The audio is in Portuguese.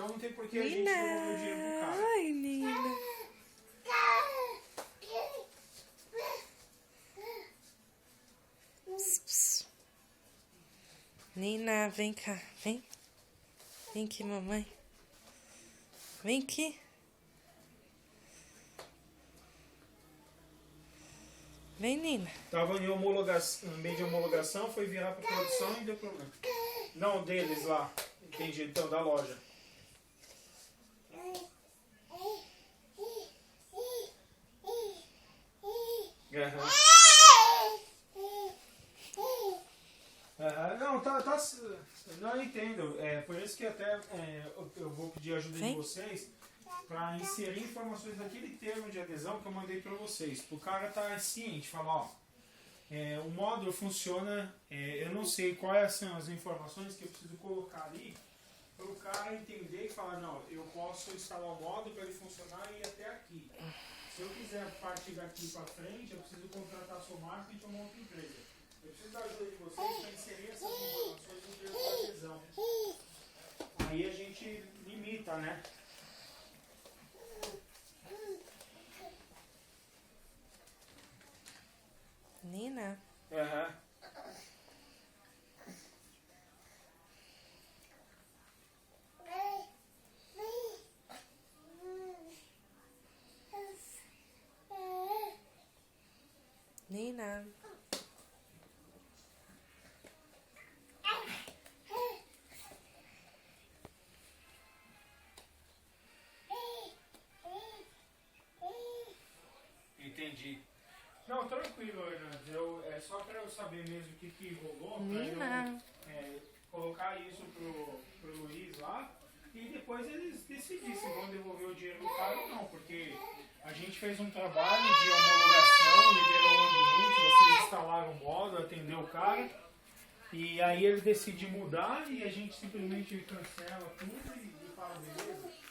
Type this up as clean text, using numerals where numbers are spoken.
Então não tem por que a gente devolver o dinheiro pro cara. Ai, Nina. Ps, ps. Nina, vem cá. Vem. Vem aqui, mamãe. Vem aqui. Vem, Nina. Tava em homologação, no meio de homologação, foi virar pra produção e deu problema. Não, deles lá. Entendi, então, da loja. Aham. Não, não, eu entendo. É, por isso que até eu vou pedir ajuda de vocês para inserir informações daquele termo de adesão que eu mandei para vocês. O cara tá ciente, falar, ó, o módulo funciona, eu não sei quais são as informações que eu preciso colocar ali para o cara entender e falar, não, eu posso instalar o módulo para ele funcionar e ir até aqui. Se eu quiser partir daqui para frente, eu preciso contratar a sua marketing ou uma outra empresa. Eu preciso da ajuda de vocês para inserir essas informações no termo de adesão. Aí a gente limita, né? Nina. Aham. Nina. Entendi. Não, tranquilo, Hernandes. É só para eu saber mesmo o que rolou, Nina. para eu colocar isso pro Luiz lá e depois eles decidirem se vão devolver o dinheiro do cara ou não, porque a gente fez um trabalho de homologação, liberou o ambiente, vocês instalaram o módulo, atendeu o cara e aí ele decide mudar e a gente simplesmente cancela tudo e fala beleza.